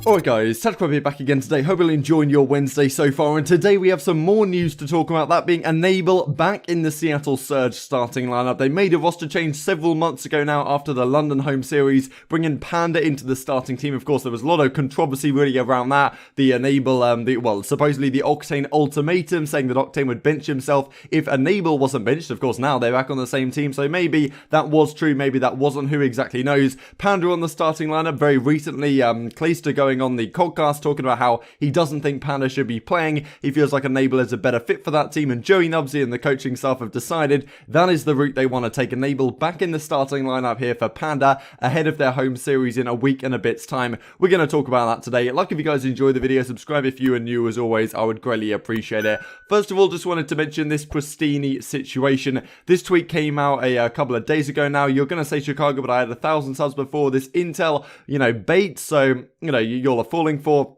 Alright guys, Tactical here back again today. Hope you're enjoying your Wednesday so far, and today we have some more news to talk about, that being Enable back in the Seattle Surge starting lineup. They made a roster change several months ago now after the London home series, bringing Panda into the starting team. Of course, there was a lot of controversy really around that. The Enable, supposedly the Octane ultimatum, saying that Octane would bench himself if Enable wasn't benched. Of course, now they're back on the same team, so maybe that was true, maybe that wasn't, who exactly knows. Panda on the starting lineup very recently, Clayster going on the podcast talking about how he doesn't think Panda should be playing. He feels like Enable is a better fit for that team, and Joey Nubzy and the coaching staff have decided that is the route they want to take. Enable back in the starting lineup here for Panda ahead of their home series in a week and a bit's time. We're going to talk about that today. Like if you guys enjoyed the video, subscribe if you are new. As always, I would greatly appreciate it. First of all, just wanted to mention this Pristini situation. This tweet came out a couple of days ago now. You're going to say Chicago, but I had 1,000 subs before this intel, bait, so, you're all falling for.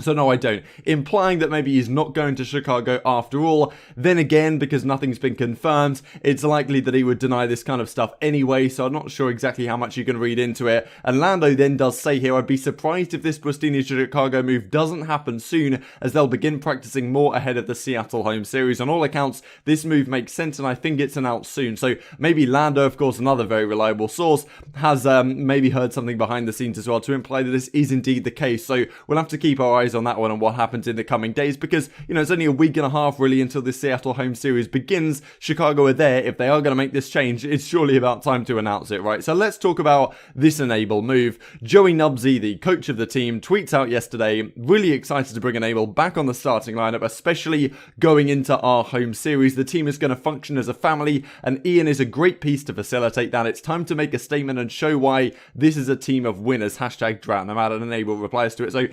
So no, I don't. Implying that maybe he's not going to Chicago after all. Then again, because nothing's been confirmed, it's likely that he would deny this kind of stuff anyway, so I'm not sure exactly how much you can read into it. And Lando then does say here, I'd be surprised if this Pristini to Chicago move doesn't happen soon, as they'll begin practicing more ahead of the Seattle home series. On all accounts, this move makes sense, and I think it's announced soon. So maybe Lando, of course, another very reliable source, has maybe heard something behind the scenes as well to imply that this is indeed the case. So we'll have to keep our eyes on that one and what happens in the coming days, because it's only a week and a half really until the Seattle home series begins. Chicago are there. If they are going to make this change, it's surely about time to announce it, right? So let's talk about this Enable move. Joey Nubzy, the coach of the team, tweets out yesterday, really excited to bring Enable back on the starting lineup, especially going into our home series. The team is going to function as a family, and Ian is a great piece to facilitate that. It's time to make a statement and show why this is a team of winners. #Drought, no matter Enable replies to it. So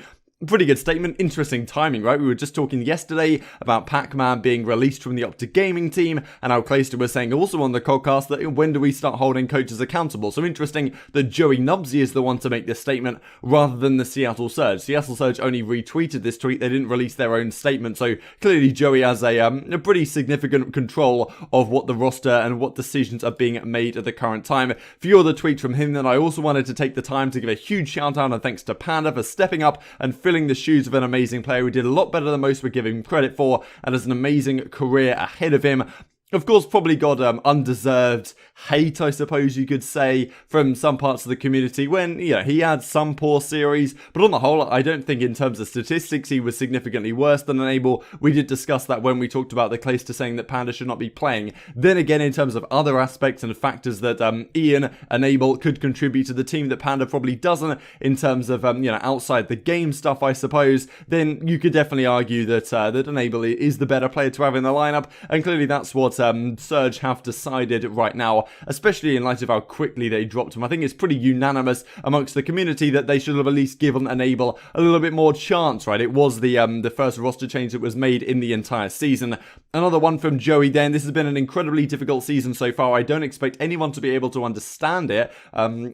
pretty good statement. Interesting timing, right? We were just talking yesterday about Pac-Man being released from the OpTic gaming team, and how Clayster was saying also on the podcast that when do we start holding coaches accountable? So interesting that Joey Nubzy is the one to make this statement rather than the Seattle Surge. Seattle Surge only retweeted this tweet. They didn't release their own statement, so clearly Joey has a pretty significant control of what the roster and what decisions are being made at the current time. Few other tweets from him, then I also wanted to take the time to give a huge shout out and thanks to Panda for stepping up and filling the shoes of an amazing player who did a lot better than most would give him credit for, and has an amazing career ahead of him. Of course, probably got undeserved hate, I suppose you could say, from some parts of the community when, he had some poor series. But on the whole, I don't think in terms of statistics, he was significantly worse than Enable. We did discuss that when we talked about the Clayster saying that Panda should not be playing. Then again, in terms of other aspects and factors that Ian, Enable could contribute to the team that Panda probably doesn't, in terms of, outside the game stuff, I suppose, then you could definitely argue that, that Enable is the better player to have in the lineup. And clearly that's what Surge have decided right now, especially in light of how quickly they dropped him. I think it's pretty unanimous amongst the community that they should have at least given Enable a little bit more chance, right? It was the first roster change that was made in the entire season. Another one from Joey then. This has been an incredibly difficult season so far. I don't expect anyone to be able to understand it.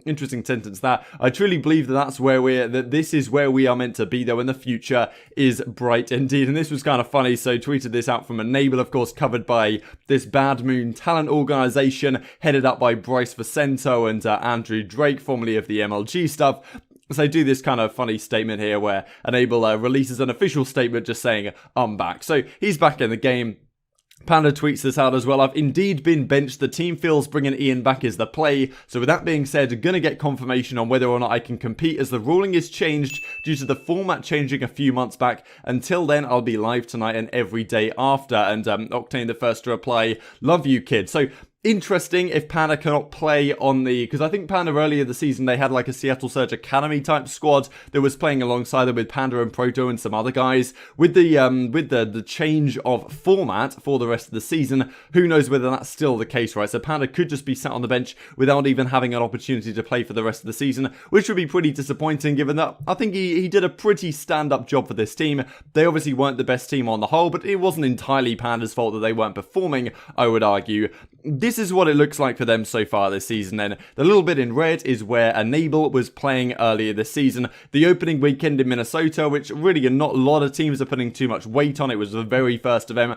Interesting sentence that. I truly believe that this is where we are meant to be though, and the future is bright indeed. And this was kind of funny, so tweeted this out from Enable, of course, covered by this Bad Moon talent organization headed up by Bryce Vicento and Andrew Drake, formerly of the MLG stuff. So they do this kind of funny statement here where Enable releases an official statement just saying, I'm back. So he's back in the game. Panda tweets this out as well. I've indeed been benched. The team feels bringing Ian back is the play. So with that being said, going to get confirmation on whether or not I can compete, as the ruling is changed due to the format changing a few months back. Until then, I'll be live tonight and every day after. And Octane the first to reply, love you, kid. So interesting if Panda cannot play on the, because I think Panda earlier the season they had like a Seattle Surge Academy type squad that was playing alongside them with Panda and Proto and some other guys. With the change of format for the rest of the season, who knows whether that's still the case, right? So Panda could just be sat on the bench without even having an opportunity to play for the rest of the season, which would be pretty disappointing given that I think he did a pretty stand-up job for this team. They obviously weren't the best team on the whole, but it wasn't entirely Panda's fault that they weren't performing, I would argue. This is what it looks like for them so far this season then. The little bit in red is where Enable was playing earlier this season. The opening weekend in Minnesota, which really not a lot of teams are putting too much weight on. It was the very first of them.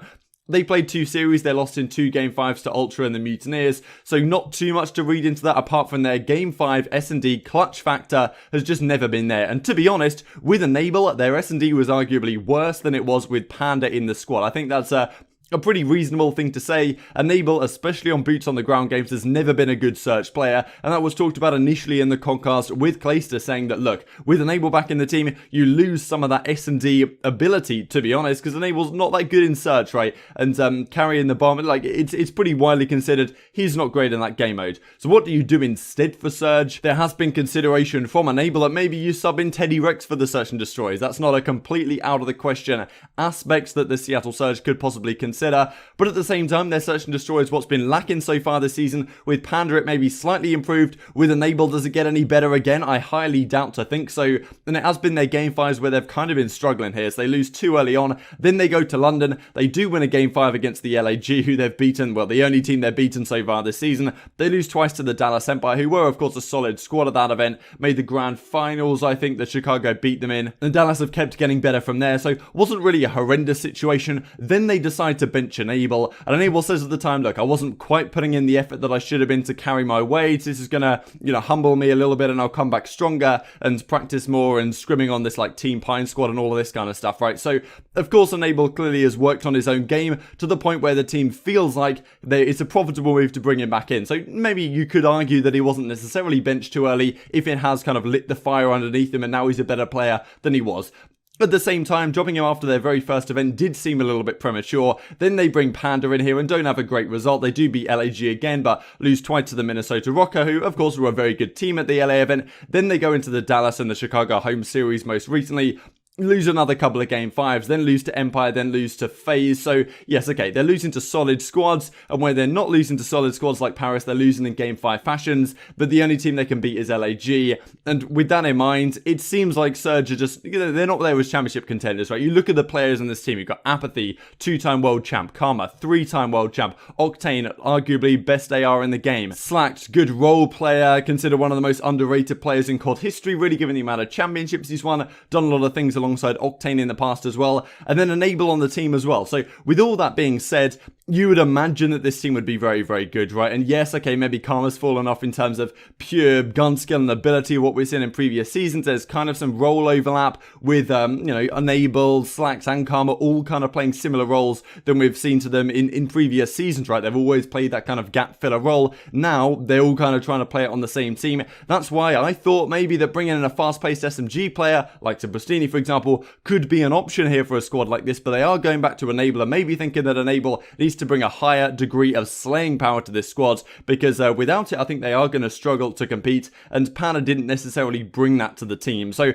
They played 2 series, they lost in 2 Game 5s to Ultra and the Mutineers, so not too much to read into that apart from their Game 5 S&D clutch factor has just never been there. And to be honest, with Enable, their S&D was arguably worse than it was with Panda in the squad. I think that's a pretty reasonable thing to say. Enable, especially on boots on the ground games, has never been a good search player, and that was talked about initially in the podcast with Clayster, saying that, look, with Enable back in the team, you lose some of that S&D ability, to be honest, because Enable's not that good in search, right? And carrying the bomb, like, it's pretty widely considered he's not great in that game mode. So what do you do instead for Surge? There has been consideration from Enable that maybe you sub in Teddy Rex for the Search and Destroys. That's not a completely out of the question aspects that the Seattle Surge could possibly consider. But at the same time, their Search and Destroy is what's been lacking so far this season. With Panda, it may be slightly improved. With Enable, does it get any better again? I highly doubt to think so. And it has been their Game 5s where they've kind of been struggling here. So they lose 2 early on, then they go to London. They do win a Game 5 against the LAG, who they've beaten. Well, the only team they've beaten so far this season. They lose twice to the Dallas Empire, who were, of course, a solid squad at that event. Made the grand finals, I think, that Chicago beat them in. And Dallas have kept getting better from there, so wasn't really a horrendous situation. Then they decide to bench Enable, and Enable says at the time, look, I wasn't quite putting in the effort that I should have been to carry my weight. This is gonna, humble me a little bit, and I'll come back stronger and practice more and scrimming on this like Team Pine squad and all of this kind of stuff, right? So, of course, Enable clearly has worked on his own game to the point where the team feels like it's a profitable move to bring him back in. So maybe you could argue that he wasn't necessarily benched too early if it has kind of lit the fire underneath him and now he's a better player than he was. At the same time, dropping him after their very first event did seem a little bit premature. Then they bring Panda in here and don't have a great result. They do beat LAG again, but lose twice to the Minnesota Rocker, who, of course, were a very good team at the LA event. Then they go into the Dallas and the Chicago home series most recently. Lose another couple of Game 5s, then lose to Empire, then lose to FaZe. So, yes, okay, they're losing to solid squads, and where they're not losing to solid squads like Paris, they're losing in Game 5 fashions, but the only team they can beat is LAG. And with that in mind, it seems like Surge are just, they're not there as championship contenders, right? You look at the players in this team, you've got Apathy, 2-time world champ, Karma, 3-time world champ, Octane, arguably best AR in the game, Slacked, good role player, considered one of the most underrated players in CoD history, really given the amount of championships he's won, done a lot of things alongside Octane in the past as well, and then Enable on the team as well. So with all that being said, you would imagine that this team would be very, very good, right? And yes, okay, maybe Karma's fallen off in terms of pure gun skill and ability, what we've seen in previous seasons. There's kind of some role overlap with, Enable, Slacks, and Karma all kind of playing similar roles than we've seen to them in previous seasons, right? They've always played that kind of gap filler role. Now, they're all kind of trying to play it on the same team. That's why I thought maybe that bringing in a fast-paced SMG player, like Sebastiani, for example, could be an option here for a squad like this, but they are going back to Enable and maybe thinking that Enable needs to bring a higher degree of slaying power to this squad, because without it, I think they are going to struggle to compete, and Pana didn't necessarily bring that to the team. So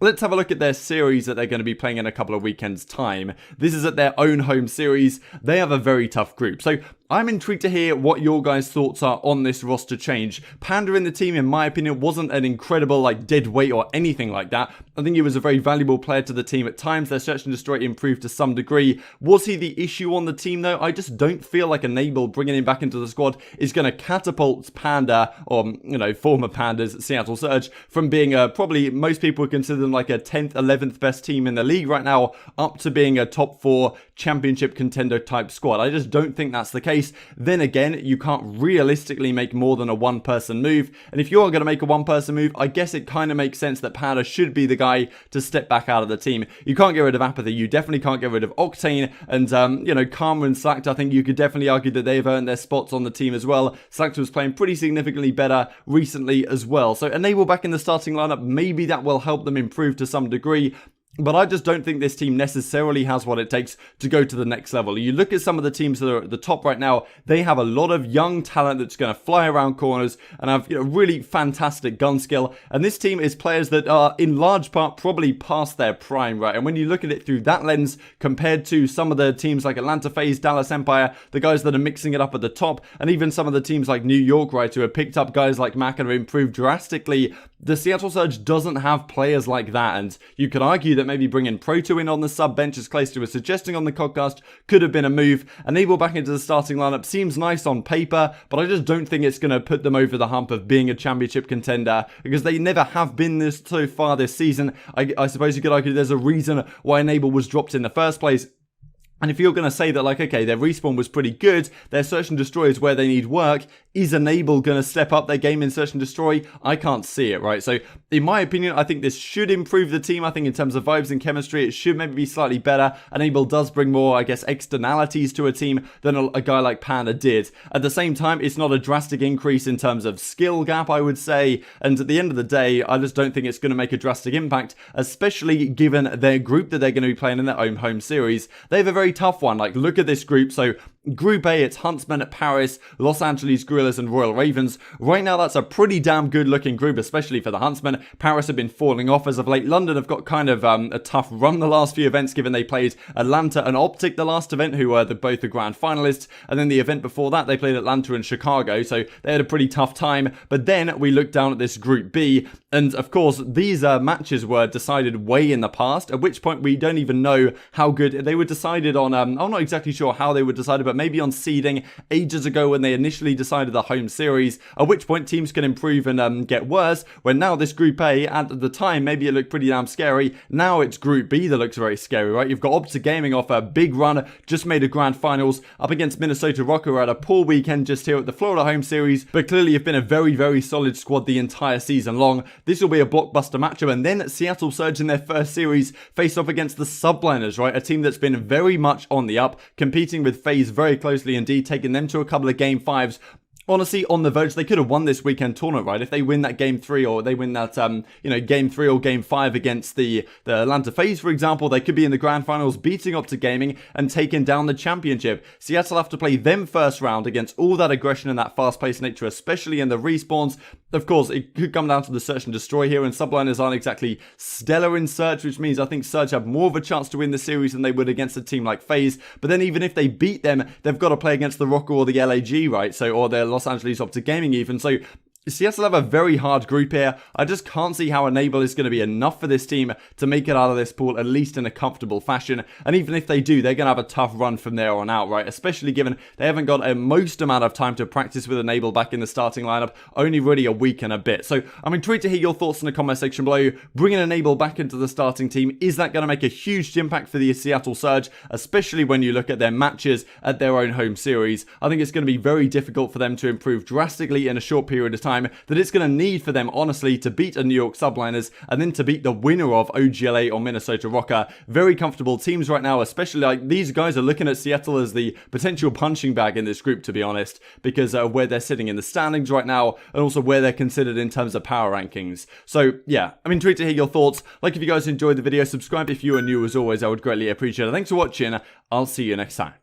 let's have a look at their series that they're going to be playing in a couple of weekends' time. This is at their own home series. They have a very tough group. So I'm intrigued to hear what your guys' thoughts are on this roster change. Panda in the team, in my opinion, wasn't an incredible dead weight or anything like that. I think he was a very valuable player to the team at times. Their Search and Destroy improved to some degree. Was he the issue on the team though? I just don't feel like Enable bringing him back into the squad is going to catapult Panda, or former Pandas, Seattle Surge, from being probably most people would consider them like a 10th, 11th best team in the league right now, up to being a top 4 championship contender type squad. I just don't think that's the case. Then again, you can't realistically make more than a one-person move, and if you are going to make a one-person move, I guess it kind of makes sense that Panda should be the guy to step back out of the team. You can't get rid of Apathy, you definitely can't get rid of Octane, and Karma and Slacked, I think you could definitely argue that they've earned their spots on the team as well. Slacked was playing pretty significantly better recently as well, so Enable back in the starting lineup, maybe that will help them improve to some degree. But I just don't think this team necessarily has what it takes to go to the next level. You look at some of the teams that are at the top right now, they have a lot of young talent that's going to fly around corners and have really fantastic gun skill. And this team is players that are in large part probably past their prime, right? And when you look at it through that lens compared to some of the teams like Atlanta FaZe, Dallas Empire, the guys that are mixing it up at the top, and even some of the teams like New York, right, who have picked up guys like Mac and have improved drastically, the Seattle Surge doesn't have players like that. And you could argue that maybe bringing Proto in on the sub bench, as Clayster was suggesting on the podcast, could have been a move. Enable back into the starting lineup seems nice on paper, but I just don't think it's going to put them over the hump of being a championship contender, because they never have been this so far this season. I suppose you could argue there's a reason why Enable was dropped in the first place. And if you're going to say that, like, okay, their respawn was pretty good, their search and destroy is where they need work, is Enable going to step up their game in search and destroy? I can't see it, right? So, in my opinion, I think this should improve the team. I think in terms of vibes and chemistry, it should maybe be slightly better. Enable does bring more, I guess, externalities to a team than a guy like Panda did. At the same time, it's not a drastic increase in terms of skill gap, I would say. And at the end of the day, I just don't think it's going to make a drastic impact, especially given their group that they're going to be playing in their own home series. They have a very tough one. Like, look at this group. So Group A, it's Huntsmen, Paris, Los Angeles Guerrillas, and Royal Ravens. Right now, that's a pretty damn good looking group, especially for the Huntsmen. Paris have been falling off as of late. London have got kind of a tough run the last few events, given they played Atlanta and OpTic the last event, who were both the grand finalists. And then the event before that, they played Atlanta and Chicago, so they had a pretty tough time. But then we look down at this Group B, and of course, these matches were decided way in the past, at which point we don't even know how good they were decided on. I'm not exactly sure how they were decided, but maybe on seeding ages ago when they initially decided the home series, at which point teams can improve and get worse, when now this Group A, at the time, maybe it looked pretty damn scary. Now it's Group B that looks very scary, right? You've got OpTic Gaming off a big run, just made a grand finals, up against Minnesota Rocker, who had a poor weekend just here at the Florida home series, but clearly have been a very, very solid squad the entire season long. This will be a blockbuster matchup, and then Seattle Surge in their first series face off against the Subliners, right? A team that's been very much on the up, competing with FaZe very closely indeed, taking them to a couple of game 5s. Honestly, on the verge, they could have won this weekend tournament, right? If they win that game 3, or they win that, game 3 or game 5 against the Atlanta FaZe, for example, they could be in the grand finals, beating OpTic Gaming and taking down the championship. Seattle have to play them first round against all that aggression and that fast-paced nature, especially in the respawns. Of course, it could come down to the search and destroy here, and Subliners aren't exactly stellar in search, which means I think Surge have more of a chance to win the series than they would against a team like FaZe. But then even if they beat them, they've got to play against the Rocker or the LAG, right? So, or the Los Angeles OpTic Gaming even. So Seattle have a very hard group here. I just can't see how Enable is going to be enough for this team to make it out of this pool, at least in a comfortable fashion. And even if they do, they're going to have a tough run from there on out, right? Especially given they haven't got a most amount of time to practice with Enable back in the starting lineup, only really a week and a bit. So I'm intrigued to hear your thoughts in the comment section below. Bringing Enable back into the starting team, is that going to make a huge impact for the Seattle Surge, especially when you look at their matches at their own home series? I think it's going to be very difficult for them to improve drastically in a short period of time, that it's going to need for them, honestly, to beat a New York Subliners and then to beat the winner of OGLA or Minnesota Rocker. Very comfortable teams right now, especially like these guys are looking at Seattle as the potential punching bag in this group, to be honest, because where they're sitting in the standings right now and also where they're considered in terms of power rankings. So yeah, I'm intrigued to hear your thoughts. Like if you guys enjoyed the video, subscribe if you are new as always, I would greatly appreciate it. Thanks for watching. I'll see you next time.